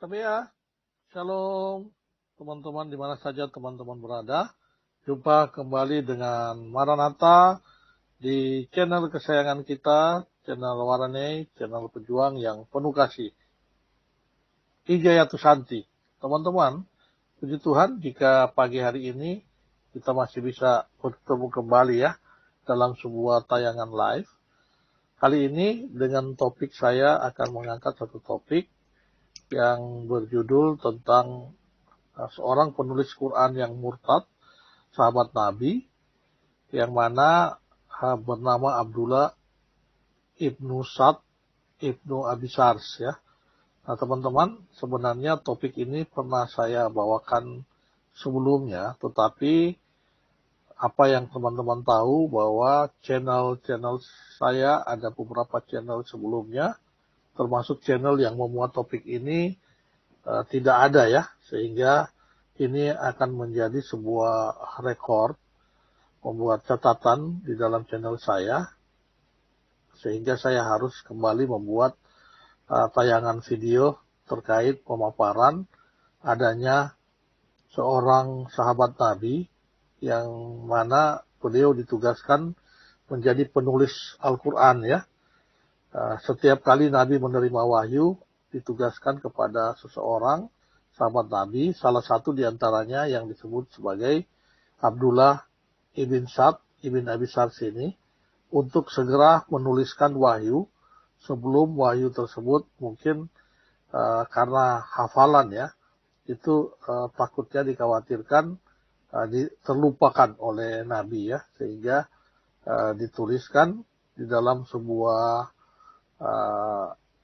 KBA, Shalom teman-teman di mana saja teman-teman berada. Jumpa kembali dengan Maranatha di channel kesayangan kita, channel Warane, channel pejuang yang penuh kasih. Hijayatus Santi. Teman-teman, puji Tuhan jika pagi hari ini kita masih bisa bertemu kembali ya dalam sebuah tayangan live. Kali ini dengan topik saya akan mengangkat satu topik yang berjudul tentang seorang penulis Quran yang murtad, sahabat Nabi, yang mana bernama Abdullah ibnu Sa'd ibnu Abi Sars ya. Nah teman-teman, sebenarnya topik ini pernah saya bawakan sebelumnya, tetapi apa yang teman-teman tahu bahwa channel-channel saya ada beberapa channel sebelumnya, termasuk channel yang memuat topik ini tidak ada ya, sehingga ini akan menjadi sebuah rekor, membuat catatan di dalam channel saya, sehingga saya harus kembali membuat tayangan video terkait pemaparan adanya seorang sahabat Nabi yang mana beliau ditugaskan menjadi penulis Al-Quran ya. Setiap kali Nabi menerima wahyu, ditugaskan kepada seseorang, sahabat Nabi, salah satu diantaranya yang disebut sebagai Abdullah ibn Sa'd ibn Abi Sars ini, untuk segera menuliskan wahyu sebelum wahyu tersebut mungkin karena hafalan ya, itu takutnya dikhawatirkan terlupakan oleh Nabi ya, sehingga dituliskan di dalam sebuah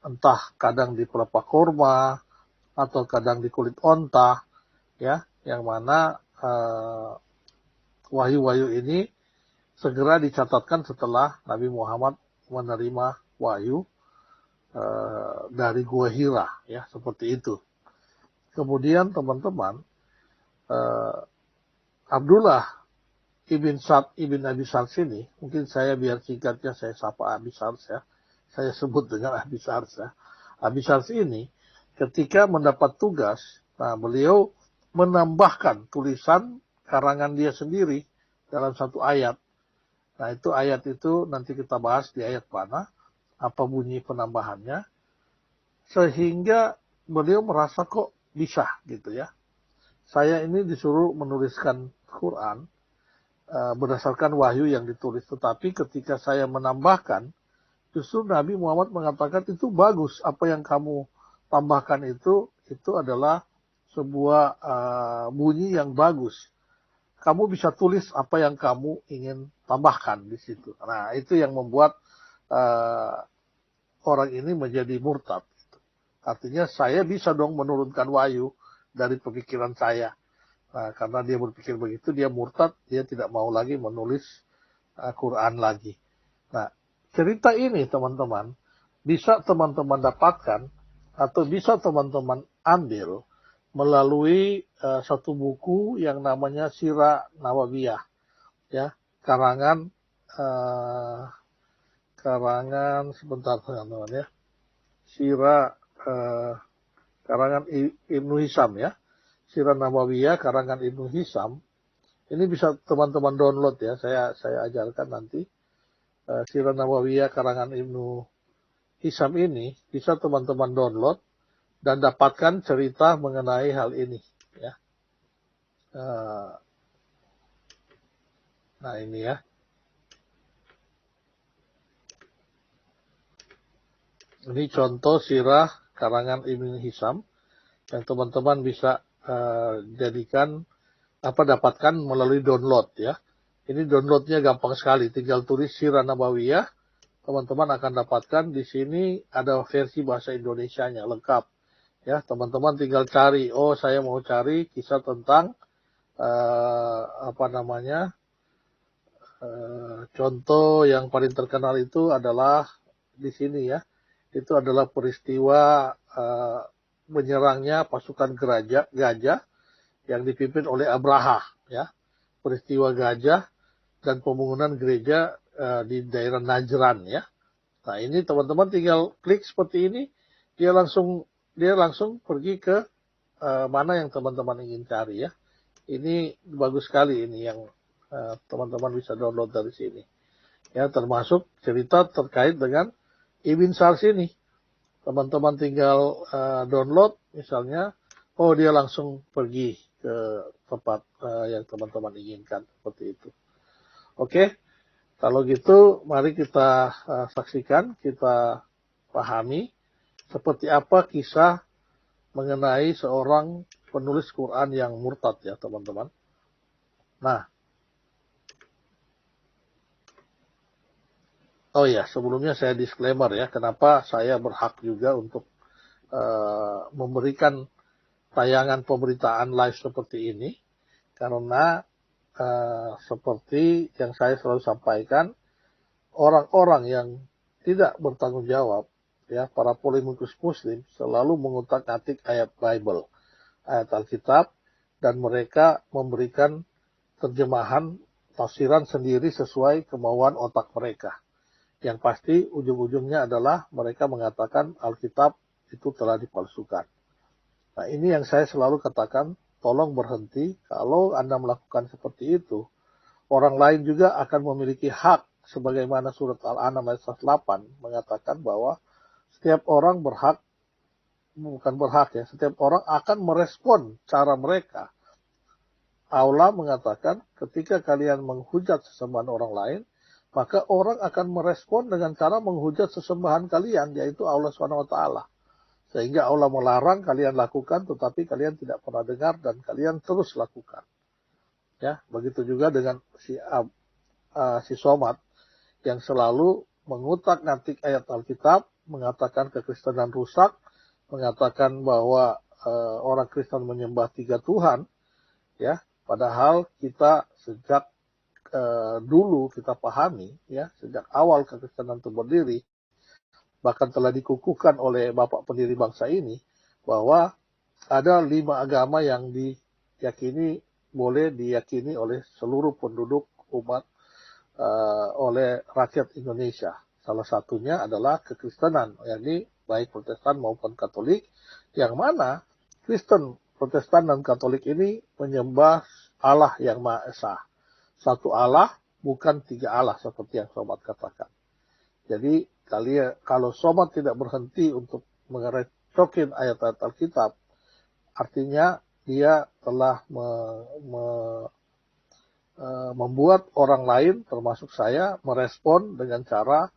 entah kadang di pelepah kurma atau kadang di kulit onta ya, yang mana wahyu-wahyu ini segera dicatatkan setelah Nabi Muhammad menerima wahyu dari Gua Hira ya, seperti itu. Kemudian teman-teman, Abdullah ibn Sa'd ibn Abi Sars ini, mungkin saya biar singkatnya saya sapa Abi Sars ya, saya sebut dengan Abi Sars ya. Abi Sars ini ketika mendapat tugas, nah beliau menambahkan tulisan karangan dia sendiri dalam satu ayat. Nah itu ayat itu nanti kita bahas di ayat mana, apa bunyi penambahannya, sehingga beliau merasa kok bisa gitu ya. Saya ini disuruh menuliskan Quran berdasarkan wahyu yang ditulis, tetapi ketika saya menambahkan, justru Nabi Muhammad mengatakan itu bagus, apa yang kamu tambahkan itu adalah sebuah bunyi yang bagus. Kamu bisa tulis apa yang kamu ingin tambahkan di situ. Nah itu yang membuat orang ini menjadi murtad. Artinya saya bisa dong menurunkan wahyu dari pemikiran saya. Nah, karena dia berpikir begitu, dia murtad, dia tidak mau lagi menulis Quran lagi. Nah, cerita ini teman-teman bisa teman-teman dapatkan atau bisa teman-teman ambil melalui satu buku yang namanya Sirah Nabawiyah ya, karangan sebentar teman-teman ya, Sirah karangan Ibnu Hisam ya, Sirah Nabawiyah karangan Ibnu Hisam. Ini bisa teman-teman download ya, saya ajarkan nanti. Sirah Nabawiyah karangan Ibnu Hisam ini bisa teman-teman download dan dapatkan cerita mengenai hal ini ya. Nah ini ya, ini contoh sirah karangan Ibnu Hisam yang teman-teman bisa jadikan dapatkan melalui download ya. Ini downloadnya gampang sekali, tinggal tulis Sirah Nabawiyah, teman-teman akan dapatkan di sini ada versi bahasa Indonesianya lengkap ya. Teman-teman tinggal cari, oh saya mau cari kisah tentang contoh yang paling terkenal itu adalah di sini ya, itu adalah peristiwa menyerangnya pasukan gajah yang dipimpin oleh Abraha ya, peristiwa gajah dan pembangunan gereja di daerah Najran ya. Nah ini teman-teman tinggal klik seperti ini, dia langsung dia langsung pergi ke mana yang teman-teman ingin cari ya. Ini bagus sekali ini yang teman-teman bisa download dari sini. Ya, termasuk cerita terkait dengan Ibn Sars ini. Teman-teman tinggal download misalnya, oh dia langsung pergi ke tempat yang teman-teman inginkan, seperti itu. Oke, kalau gitu mari kita saksikan, kita pahami seperti apa kisah mengenai seorang penulis Quran yang murtad ya teman-teman. Nah, oh ya, sebelumnya saya disclaimer ya, kenapa saya berhak juga untuk memberikan tayangan pemberitaan live seperti ini, karena seperti yang saya selalu sampaikan, orang-orang yang tidak bertanggung jawab, ya para polemikus Muslim selalu mengutak-atik ayat Bible, ayat Alkitab, dan mereka memberikan terjemahan tafsiran sendiri sesuai kemauan otak mereka. Yang pasti ujung-ujungnya adalah mereka mengatakan Alkitab itu telah dipalsukan. Nah, ini yang saya selalu katakan, tolong berhenti. Kalau Anda melakukan seperti itu, orang lain juga akan memiliki hak, sebagaimana surat Al-An'am ayat 108 mengatakan bahwa setiap orang berhak, bukan berhak ya, setiap orang akan merespon cara mereka. Allah mengatakan, ketika kalian menghujat sesembahan orang lain, maka orang akan merespon dengan cara menghujat sesembahan kalian, yaitu Allah SWT. Sehingga Allah melarang kalian lakukan, tetapi kalian tidak pernah dengar dan kalian terus lakukan. Ya, begitu juga dengan si Somad yang selalu mengutak-ngatik ayat Alkitab, mengatakan kekristenan rusak, mengatakan bahwa orang Kristen menyembah 3 Tuhan, ya, padahal kita sejak dulu kita pahami, ya, sejak awal kekristenan itu berdiri, bahkan telah dikukuhkan oleh Bapak pendiri bangsa ini, bahwa ada 5 agama yang boleh diyakini oleh seluruh penduduk umat, oleh rakyat Indonesia. Salah satunya adalah kekristenan, yakni baik Protestan maupun Katolik, yang mana Kristen, Protestan, dan Katolik ini menyembah Allah yang Maha Esa. Satu Allah, bukan 3 Allah seperti yang Sobat katakan. Jadi kalau Sobat tidak berhenti untuk mengerecokin ayat-ayat Alkitab, artinya dia telah membuat orang lain, termasuk saya, merespon dengan cara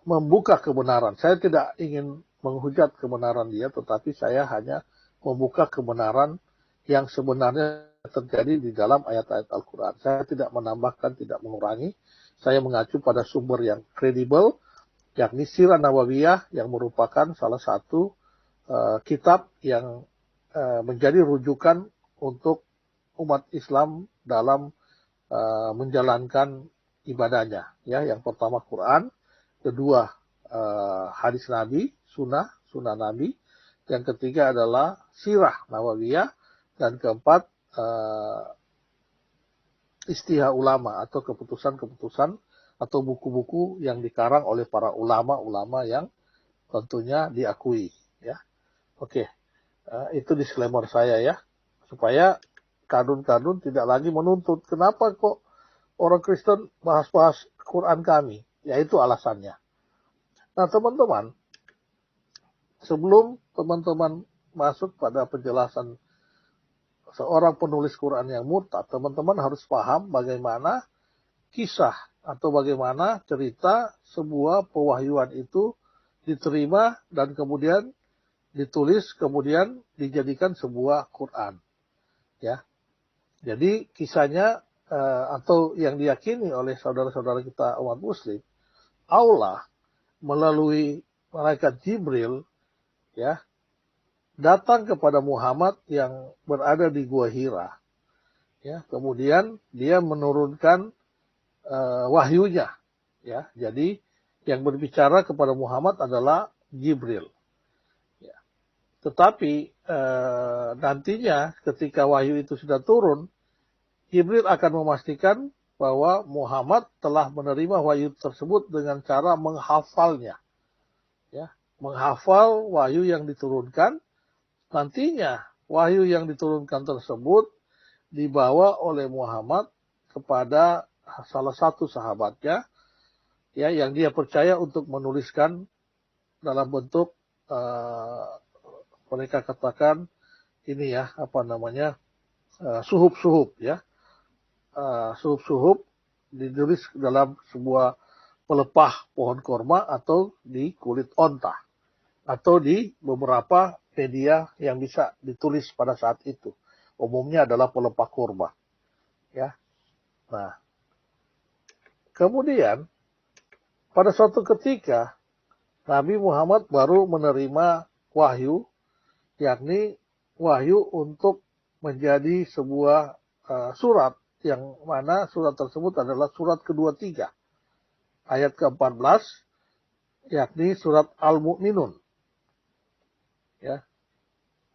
membuka kebenaran. Saya tidak ingin menghujat kebenaran dia, tetapi saya hanya membuka kebenaran yang sebenarnya terjadi di dalam ayat-ayat Al-Quran. Saya tidak menambahkan, tidak mengurangi. Saya mengacu pada sumber yang kredibel, yakni Sirah Nabawiyah, yang merupakan salah satu kitab yang menjadi rujukan untuk umat Islam dalam menjalankan ibadahnya. Ya, yang pertama Quran, kedua hadis Nabi, sunnah Nabi, yang ketiga adalah Sirah Nabawiyah, dan keempat istihad ulama atau keputusan-keputusan atau buku-buku yang dikarang oleh para ulama-ulama yang tentunya diakui. Ya, oke, itu disclaimer saya ya, supaya kadun-kadun tidak lagi menuntut kenapa kok orang Kristen bahas-bahas Quran kami. Ya, itu alasannya. Nah teman-teman, sebelum teman-teman masuk pada penjelasan seorang penulis Quran yang murtad, teman-teman harus paham bagaimana kisah atau bagaimana cerita sebuah pewahyuan itu diterima dan kemudian ditulis, kemudian dijadikan sebuah Quran. Ya, jadi kisahnya atau yang diyakini oleh saudara-saudara kita umat Muslim, Allah melalui malaikat Jibril, ya, datang kepada Muhammad yang berada di Gua Hira. Ya, kemudian dia menurunkan wahyunya. Ya, jadi yang berbicara kepada Muhammad adalah Jibril. Ya. Tetapi nantinya ketika wahyu itu sudah turun, Jibril akan memastikan bahwa Muhammad telah menerima wahyu tersebut dengan cara menghafalnya. Ya, menghafal wahyu yang diturunkan. Nantinya wahyu yang diturunkan tersebut dibawa oleh Muhammad kepada salah satu sahabatnya, ya, yang dia percaya untuk menuliskan dalam bentuk mereka katakan ini ya, apa namanya, suhuf-suhuf ya, suhuf-suhuf ditulis dalam sebuah pelepah pohon korma atau di kulit onta atau di beberapa media yang bisa ditulis pada saat itu. Umumnya adalah pelepah kurma. Ya. Nah, kemudian pada suatu ketika Nabi Muhammad baru menerima wahyu, yakni wahyu untuk menjadi sebuah surat, yang mana surat tersebut adalah surat ke-23, ayat ke-14, yakni surat Al-Mu'minun. Ya.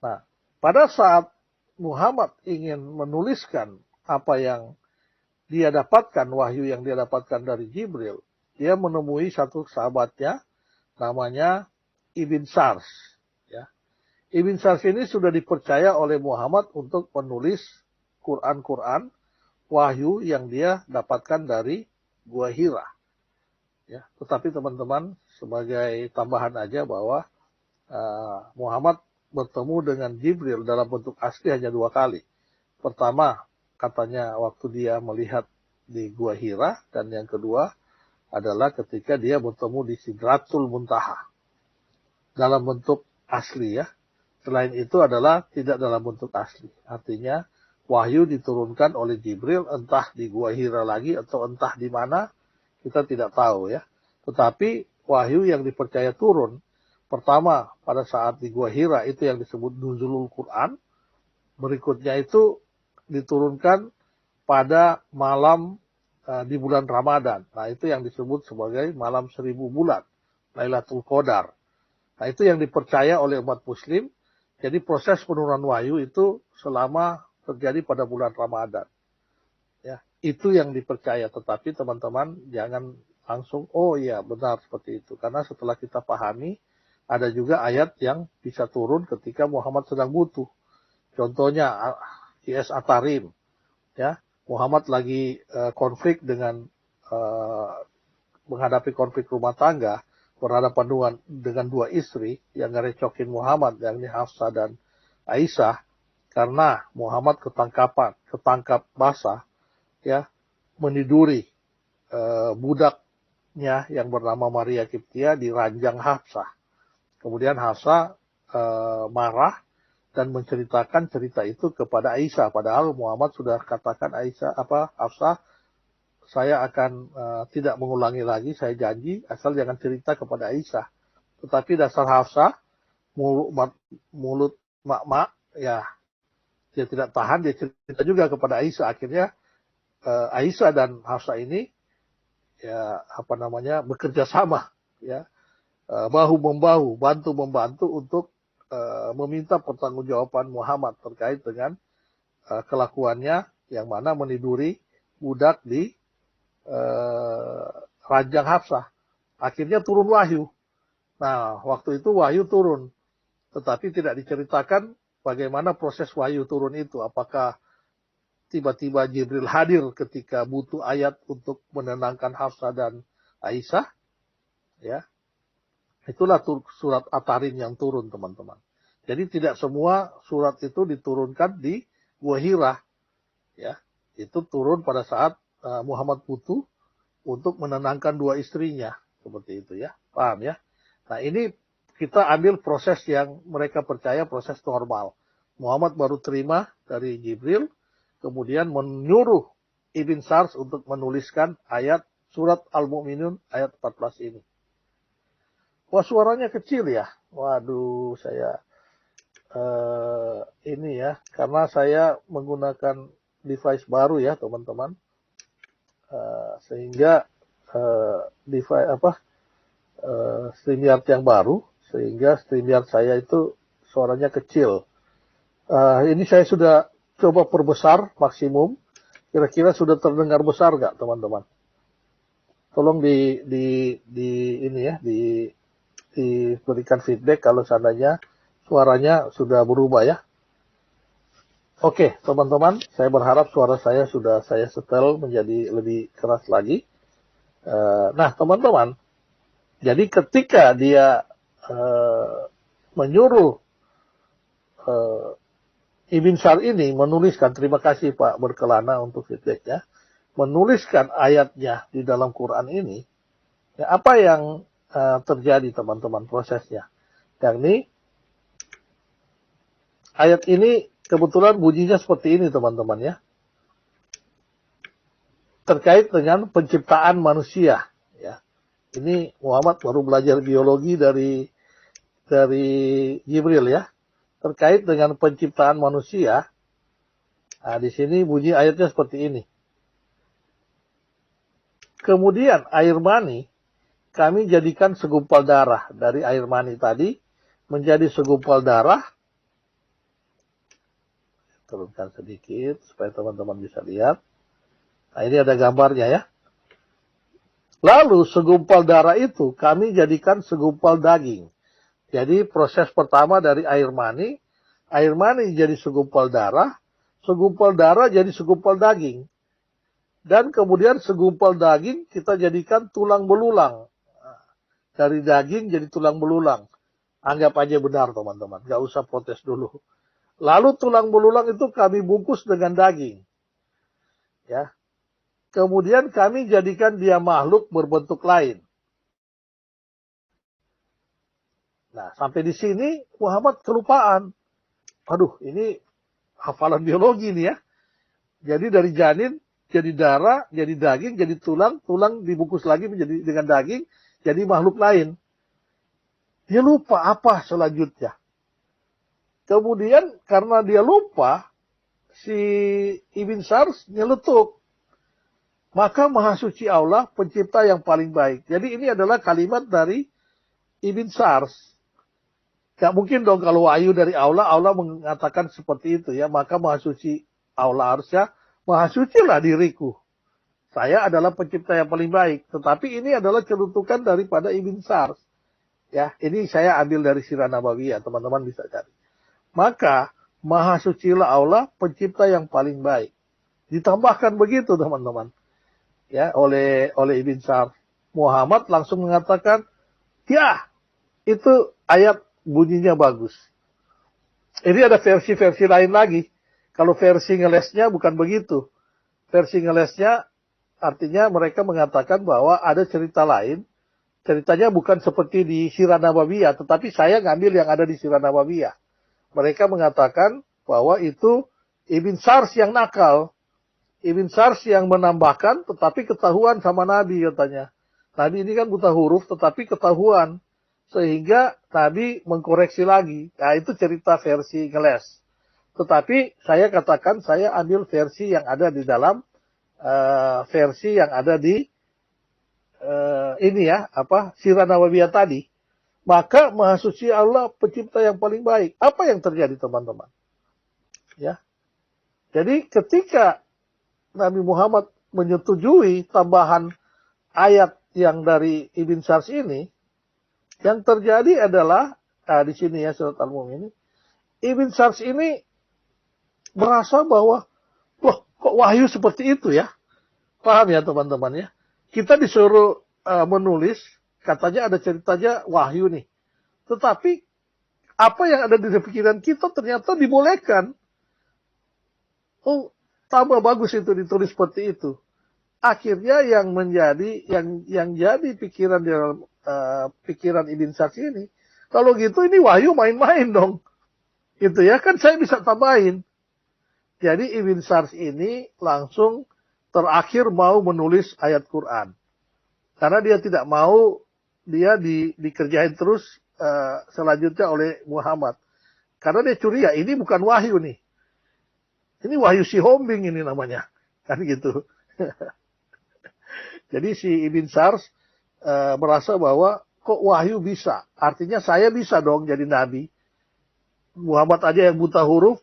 Nah, pada saat Muhammad ingin menuliskan apa yang dia dapatkan, wahyu yang dia dapatkan dari Jibril, dia menemui satu sahabatnya namanya Ibn Sars. Ya. Ibn Sars ini sudah dipercaya oleh Muhammad untuk menulis Quran-Quran, wahyu yang dia dapatkan dari Gua Hira. Ya. Tetapi teman-teman, sebagai tambahan aja bahwa Muhammad bertemu dengan Jibril dalam bentuk asli hanya 2 kali. Pertama, katanya waktu dia melihat di Gua Hira, dan yang kedua adalah ketika dia bertemu di Sidratul Muntaha dalam bentuk asli ya. Selain itu adalah tidak dalam bentuk asli. Artinya wahyu diturunkan oleh Jibril entah di Gua Hira lagi atau entah di mana, kita tidak tahu ya. Tetapi wahyu yang dipercaya turun pertama pada saat di Gua Hira itu yang disebut Nuzulul Quran. Berikutnya itu diturunkan pada malam di bulan Ramadan. Nah, itu yang disebut sebagai malam 1000 bulan, Lailatul Qadar. Nah, itu yang dipercaya oleh umat muslim. Jadi proses penurunan wahyu itu selama terjadi pada bulan Ramadan. Ya, itu yang dipercaya. Tetapi teman-teman jangan langsung, oh iya benar seperti itu. Karena setelah kita pahami, ada juga ayat yang bisa turun ketika Muhammad sedang butuh. Contohnya IS Atarim. Ya, Muhammad lagi konflik dengan menghadapi konflik rumah tangga, berhadapan dengan 2 istri yang ngerecokin Muhammad, yakni Hafsah dan Aisyah, karena Muhammad ketangkap basah, ya, meniduri budaknya yang bernama Maria Kiptia di ranjang Hafsah. Kemudian Hafsah marah dan menceritakan cerita itu kepada Aisyah. Padahal Muhammad sudah katakan Hafsah, saya akan tidak mengulangi lagi, saya janji, asal jangan cerita kepada Aisyah. Tetapi dasar Hafsah, mulut mak-mak, ya, dia tidak tahan, dia cerita juga kepada Aisyah. Akhirnya Aisyah dan Hafsah ini, ya, bekerja sama, ya, bahu-membahu, bantu-membantu untuk meminta pertanggungjawaban Muhammad terkait dengan kelakuannya yang mana meniduri budak di ranjang Hafsah. Akhirnya turun wahyu. Nah, waktu itu wahyu turun, tetapi tidak diceritakan bagaimana proses wahyu turun itu. Apakah tiba-tiba Jibril hadir ketika butuh ayat untuk menenangkan Hafsah dan Aisyah? Ya. Itulah surat At-Tahrim yang turun, teman-teman. Jadi tidak semua surat itu diturunkan di Gua Hira. Ya, itu turun pada saat Muhammad butuh untuk menenangkan 2 istrinya. Seperti itu ya. Paham ya? Nah, ini kita ambil proses yang mereka percaya proses normal. Muhammad baru terima dari Jibril, kemudian menyuruh Ibn Sars untuk menuliskan ayat surat Al-Mu'minun ayat 14 ini. Wah, suaranya kecil ya. Waduh, saya ini ya, karena saya menggunakan device baru ya, teman-teman. Sehingga device StreamYard yang baru, sehingga StreamYard saya itu suaranya kecil. Ini saya sudah coba perbesar maksimum. Kira-kira sudah terdengar besar nggak, teman-teman? Tolong di ini ya, diberikan feedback kalau seandainya suaranya sudah berubah ya. Oke, teman-teman, saya berharap suara saya sudah saya setel menjadi lebih keras lagi. Nah, teman-teman, jadi ketika dia menyuruh Ibn Sar ini menuliskan, terima kasih Pak Berkelana untuk feedbacknya, menuliskan ayatnya di dalam Quran ini, ya, apa yang terjadi teman-teman prosesnya. Yang ini, ayat ini kebetulan bunyinya seperti ini teman-teman ya. Terkait dengan penciptaan manusia. Ya. Ini Muhammad baru belajar biologi dari Jibril ya. Terkait dengan penciptaan manusia. Nah, di sini bunyi ayatnya seperti ini. Kemudian air mani kami jadikan segumpal darah. Dari air mani tadi menjadi segumpal darah. Turunkan sedikit supaya teman-teman bisa lihat. Nah, ini ada gambarnya ya. Lalu segumpal darah itu kami jadikan segumpal daging. Jadi proses pertama dari air mani jadi segumpal darah jadi segumpal daging. Dan kemudian segumpal daging kita jadikan tulang belulang. Dari daging jadi tulang belulang. Anggap aja benar teman-teman, nggak usah protes dulu. Lalu tulang belulang itu kami bungkus dengan daging. Ya. Kemudian kami jadikan dia makhluk berbentuk lain. Nah, sampai di sini Muhammad kelupaan. Aduh, ini hafalan biologi nih ya. Jadi dari janin, jadi darah, jadi daging, jadi tulang dibungkus lagi menjadi dengan daging, jadi makhluk lain. Dia lupa apa selanjutnya. Kemudian karena dia lupa, si Ibn Sars nyeletuk. Maka Maha Suci Allah pencipta yang paling baik. Jadi ini adalah kalimat dari Ibn Sars. Gak mungkin dong kalau wahyu dari Allah mengatakan seperti itu ya. Maka Maha Suci Allah harusnya, Maha Suci lah diriku. Saya adalah pencipta yang paling baik. Tetapi ini adalah celutukan daripada Ibn Sars. Ya, ini saya ambil dari Sirah Nabawiyah, teman-teman bisa cari. Maka Maha Sucilah Allah pencipta yang paling baik. Ditambahkan begitu teman-teman. Ya, oleh Ibn Sar. Muhammad langsung mengatakan, ya, itu ayat bunyinya bagus. Ini ada versi-versi lain lagi. Kalau versi ngelesnya bukan begitu. Versi ngelesnya artinya mereka mengatakan bahwa ada cerita lain. Ceritanya bukan seperti di Sirah Nabawiyah, tetapi saya ngambil yang ada di Sirah Nabawiyah. Mereka mengatakan bahwa itu Ibn Sars yang nakal. Ibn Sars yang menambahkan, tetapi ketahuan sama Nabi katanya. Nabi ini kan buta huruf, tetapi ketahuan. Sehingga Nabi mengkoreksi lagi. Nah, itu cerita versi ngeles. Tetapi saya katakan, saya ambil versi yang ada di dalam, versi yang ada di, ini ya, Sirah Nabawiyah tadi. Maka Maha Suci Allah pencipta yang paling baik. Apa yang terjadi teman-teman? Ya. Jadi ketika Nabi Muhammad menyetujui tambahan ayat yang dari Ibn Sars ini, yang terjadi adalah, di sini ya surat Al-Mu'min ini, Ibn Sars ini merasa bahwa, wah kok wahyu seperti itu ya? Paham ya teman-teman ya? Kita disuruh menulis, katanya ada ceritanya wahyu nih. Tetapi apa yang ada di pikiran kita ternyata dibolehkan. Oh, tambah bagus itu ditulis seperti itu. Akhirnya yang menjadi yang jadi pikiran di dalam pikiran Ibn Sars ini, kalau gitu ini wahyu main-main dong. Gitu ya, kan saya bisa tambahin. Jadi Ibn Sars ini langsung terakhir mau menulis ayat Quran. Karena dia tidak mau dia dikerjain terus selanjutnya oleh Muhammad. Karena dia curiga, ini bukan wahyu nih. Ini wahyu si Hombing ini namanya. Kan gitu. Jadi si Ibn Sars merasa bahwa kok wahyu bisa. Artinya saya bisa dong jadi nabi. Muhammad aja yang buta huruf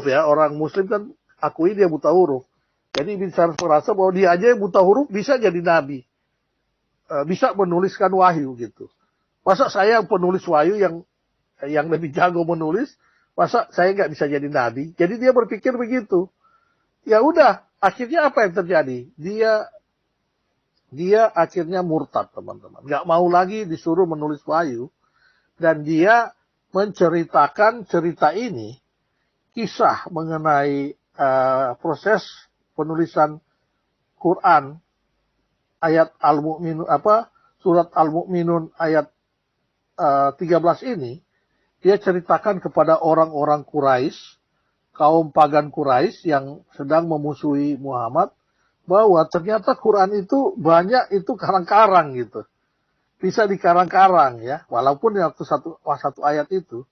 ya. Orang muslim kan akui dia buta huruf. Jadi Ibn Sars merasa bahwa dia aja yang buta huruf bisa jadi nabi. Bisa menuliskan wahyu gitu. Masa saya penulis wahyu yang lebih jago menulis, masa saya nggak bisa jadi nabi? Jadi dia berpikir begitu. Ya udah, akhirnya apa yang terjadi? Dia akhirnya murtad, teman-teman. Nggak mau lagi disuruh menulis wahyu. Dan dia menceritakan cerita ini, kisah mengenai proses penulisan Quran, ayat Al-Mu'minun, surat Al-Mu'minun ayat 13 ini, dia ceritakan kepada orang-orang Quraisy, kaum pagan Quraisy yang sedang memusuhi Muhammad, bahwa ternyata Quran itu banyak itu karang-karang gitu. Bisa dikarang-karang ya, walaupun waktu satu ayat itu.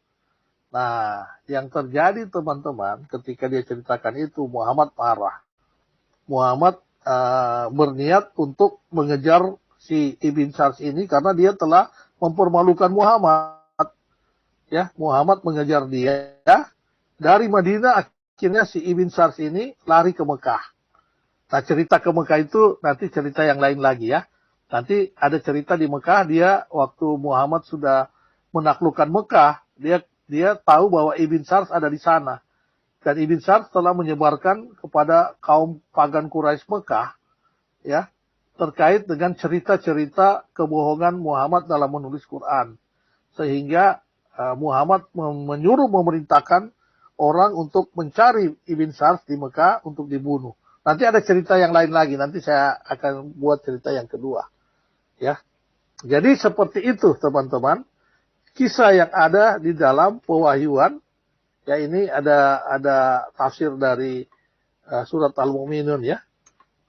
Nah, yang terjadi teman-teman, ketika dia ceritakan itu, Muhammad marah. Muhammad berniat untuk mengejar si Ibn Sars ini karena dia telah mempermalukan Muhammad. Ya, Muhammad mengejar dia dari Madinah, akhirnya si Ibn Sars ini lari ke Mekah. Nah, cerita ke Mekah itu nanti cerita yang lain lagi ya. Nanti ada cerita di Mekah, dia waktu Muhammad sudah menaklukkan Mekah, dia tahu bahwa Ibn Sars ada di sana. Dan Ibn Sars telah menyebarkan kepada kaum pagan Quraisy Mekah, ya, terkait dengan cerita-cerita kebohongan Muhammad dalam menulis Quran. Sehingga Muhammad memerintahkan orang untuk mencari Ibn Sars di Mekah untuk dibunuh. Nanti ada cerita yang lain lagi, nanti saya akan buat cerita yang kedua. Ya, jadi seperti itu teman-teman, kisah yang ada di dalam pewahyuan. Ya, ini ada tafsir dari surat Al-Mu'minun ya.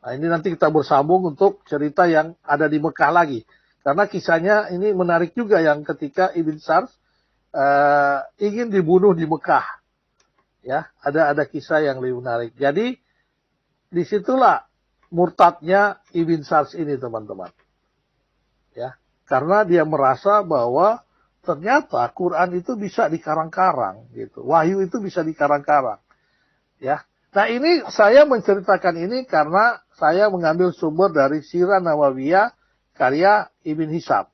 Nah, ini nanti kita bersambung untuk cerita yang ada di Mekah lagi. Karena kisahnya ini menarik juga yang ketika Ibn Sars ingin dibunuh di Mekah. Ya, ada kisah yang lebih menarik. Jadi disitulah murtadnya Ibn Sars ini teman-teman. Ya, karena dia merasa bahwa ternyata Quran itu bisa dikarang-karang gitu. Wahyu itu bisa dikarang-karang. Ya. Nah, ini saya menceritakan ini karena saya mengambil sumber dari Sirah Nawawiyah karya Ibn Hisham.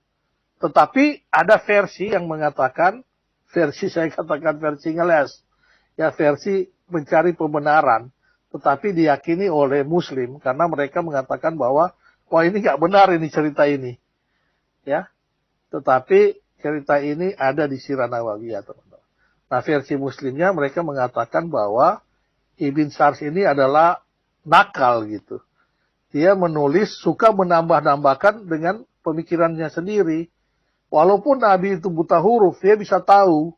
Tetapi ada versi yang mengatakan, saya katakan versi ngeles. Ya, versi mencari pembenaran. Tetapi diyakini oleh Muslim karena mereka mengatakan bahwa wah, ini nggak benar ini cerita ini. Ya, tetapi cerita ini ada di Sirah Nawawiyah, teman-teman. Nah, versi Muslimnya mereka mengatakan bahwa Ibn Sars ini adalah nakal gitu. Dia menulis suka menambah-nambahkan dengan pemikirannya sendiri. Walaupun Nabi itu buta huruf, dia bisa tahu.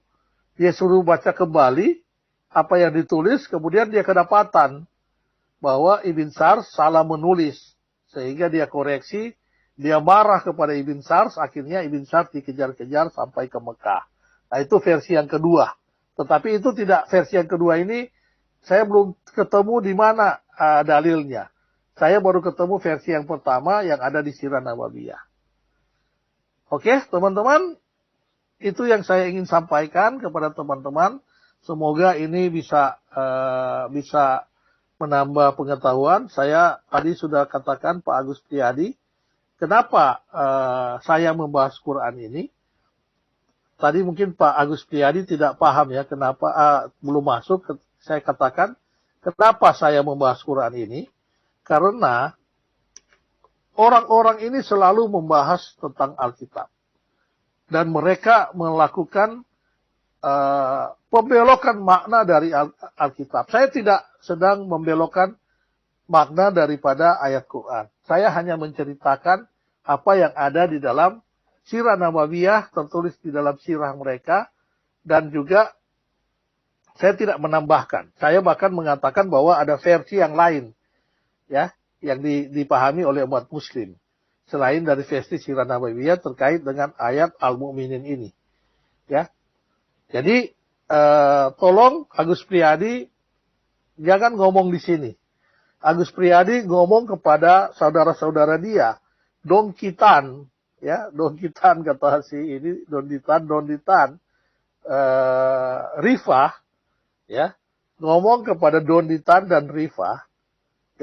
Dia suruh baca kembali apa yang ditulis, kemudian dia kedapatan bahwa Ibn Sars salah menulis. Sehingga dia koreksi. Dia marah kepada Ibn Sars, akhirnya Ibn Sars dikejar-kejar sampai ke Mekah. Nah, itu versi yang kedua. Tetapi itu tidak, versi yang kedua ini, saya belum ketemu di mana dalilnya. Saya baru ketemu versi yang pertama yang ada di Sirah Nawawiyah. Oke, teman-teman, itu yang saya ingin sampaikan kepada teman-teman. Semoga ini bisa menambah pengetahuan. Saya tadi sudah katakan Pak Agus Priyadi, kenapa saya membahas Quran ini? Tadi mungkin Pak Agus Priyadi tidak paham ya, kenapa belum masuk. Saya katakan, kenapa saya membahas Quran ini? Karena orang-orang ini selalu membahas tentang Alkitab. Dan mereka melakukan pembelokan makna dari Alkitab. Saya tidak sedang membelokkan makna daripada ayat Quran. Saya hanya menceritakan apa yang ada di dalam Sirah Nawawiyah, tertulis di dalam sirah mereka, dan juga saya tidak menambahkan. Saya bahkan mengatakan bahwa ada versi yang lain, ya, yang dipahami oleh umat Muslim, selain dari versi Sirah Nawawiyah terkait dengan ayat Al-Mu'minin ini, ya. Jadi tolong Agus Priyadi jangan ngomong di sini. Agus Priyadi ngomong kepada saudara-saudara dia, dongkitan, ya, dongkitan kata si ini, donditan, Rifah, ya, ngomong kepada donditan dan Rifah,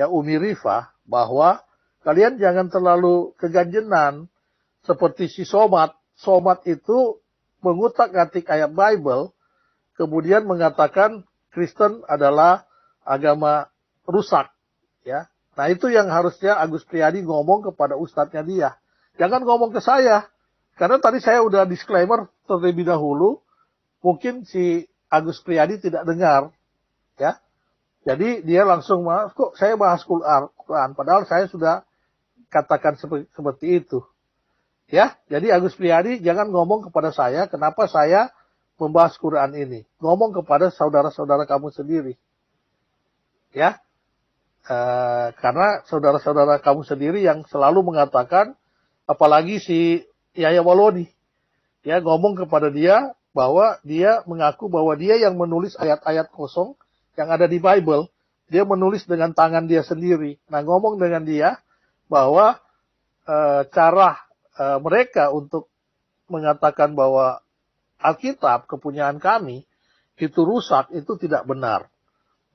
ya, Umi Rifah, bahwa kalian jangan terlalu keganjenan seperti si Somad, Somad itu mengutak-atik ayat Bible, kemudian mengatakan Kristen adalah agama rusak, ya. Nah, itu yang harusnya Agus Priyadi ngomong kepada ustadznya dia. Jangan ngomong ke saya. Karena tadi saya udah disclaimer terlebih dahulu, mungkin si Agus Priyadi tidak dengar, ya. Jadi dia langsung, kok saya bahas Quran, padahal saya sudah katakan seperti itu. Ya, jadi Agus Priyadi jangan ngomong kepada saya, kenapa saya membahas Quran ini. Ngomong kepada saudara-saudara kamu sendiri. Ya, karena saudara-saudara kamu sendiri yang selalu mengatakan, apalagi si Yahya Walodi, ya, ngomong kepada dia bahwa dia mengaku bahwa dia yang menulis ayat-ayat kosong yang ada di Bible. Dia menulis dengan tangan dia sendiri. Nah, ngomong dengan dia bahwa cara mereka untuk mengatakan bahwa Alkitab kepunyaan kami itu rusak, itu tidak benar.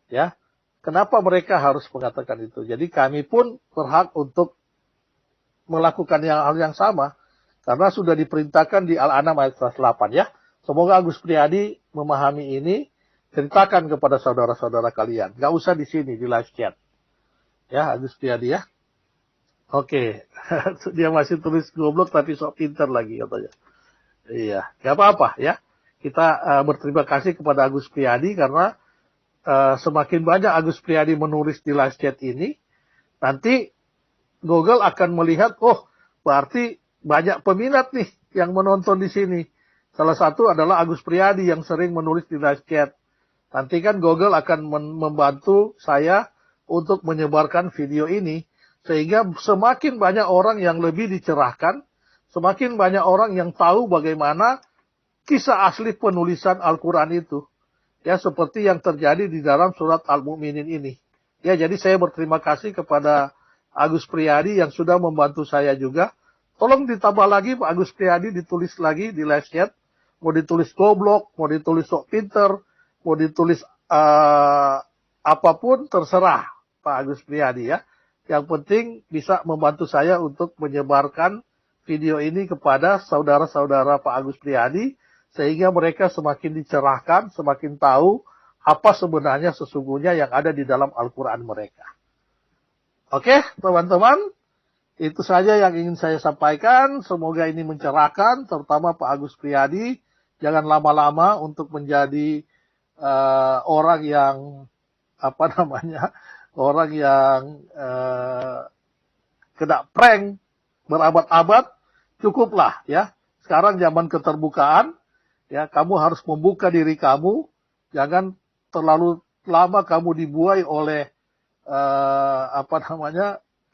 Ya, kenapa mereka harus mengatakan itu? Jadi kami pun berhak untuk melakukan hal yang sama, karena sudah diperintahkan di Al-An'am ayat 108, ya. Semoga Agus Priyadi memahami ini, ceritakan kepada saudara-saudara kalian. Gak usah di sini, di live chat. Ya, Agus Priyadi ya. Oke, dia masih tulis goblok tapi sok pinter lagi katanya. Iya, gak apa-apa ya. Kita berterima kasih kepada Agus Priyadi karena semakin banyak Agus Priyadi menulis di live chat ini, nanti Google akan melihat, oh berarti banyak peminat nih yang menonton di sini. Salah satu adalah Agus Priyadi yang sering menulis di live chat. Nanti kan Google akan membantu saya untuk menyebarkan video ini. Sehingga semakin banyak orang yang lebih dicerahkan, semakin banyak orang yang tahu bagaimana kisah asli penulisan Al-Quran itu. Ya, seperti yang terjadi di dalam surat Al-Mu'minin ini. Ya, jadi saya berterima kasih kepada Agus Priyadi yang sudah membantu saya juga. Tolong ditambah lagi Pak Agus Priyadi, ditulis lagi di live chat. Mau ditulis goblok, mau ditulis sok pinter, mau ditulis apapun terserah Pak Agus Priyadi ya. Yang penting bisa membantu saya untuk menyebarkan video ini kepada saudara-saudara Pak Agus Priyadi, sehingga mereka semakin dicerahkan, semakin tahu apa sebenarnya sesungguhnya yang ada di dalam Al-Quran mereka. Oke, teman-teman, itu saja yang ingin saya sampaikan. Semoga ini mencerahkan, terutama Pak Agus Priyadi. Jangan lama-lama untuk menjadi orang yang, orang yang kena prank berabad-abad. Cukuplah ya. Sekarang zaman keterbukaan, ya, kamu harus membuka diri kamu. Jangan terlalu lama kamu dibuai oleh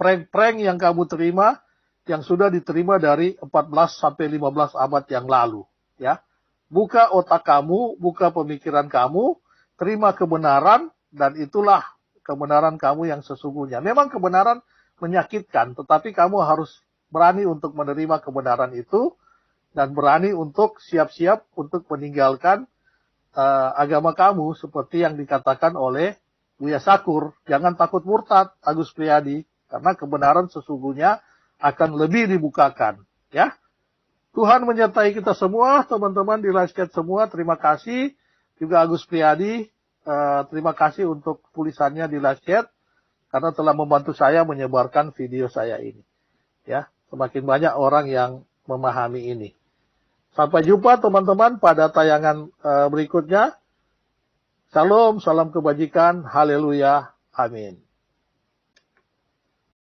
prank-prank yang kamu terima, yang sudah diterima dari 14 sampai 15 abad yang lalu, ya. Buka otak kamu, buka pemikiran kamu, terima kebenaran, dan itulah kebenaran kamu yang sesungguhnya. Memang kebenaran menyakitkan, tetapi kamu harus berani untuk menerima kebenaran itu, dan berani untuk siap-siap untuk meninggalkan agama kamu, seperti yang dikatakan oleh Buya Sakur. Jangan takut murtad, Agus Priyadi, karena kebenaran sesungguhnya akan lebih dibukakan. Ya, Tuhan menyertai kita semua, teman-teman di live chat semua. Terima kasih juga Agus Priyadi. Terima kasih untuk tulisannya di live chat, karena telah membantu saya menyebarkan video saya ini. Ya, semakin banyak orang yang memahami ini. Sampai jumpa teman-teman pada tayangan berikutnya. Shalom, salam kebajikan, haleluya, amin.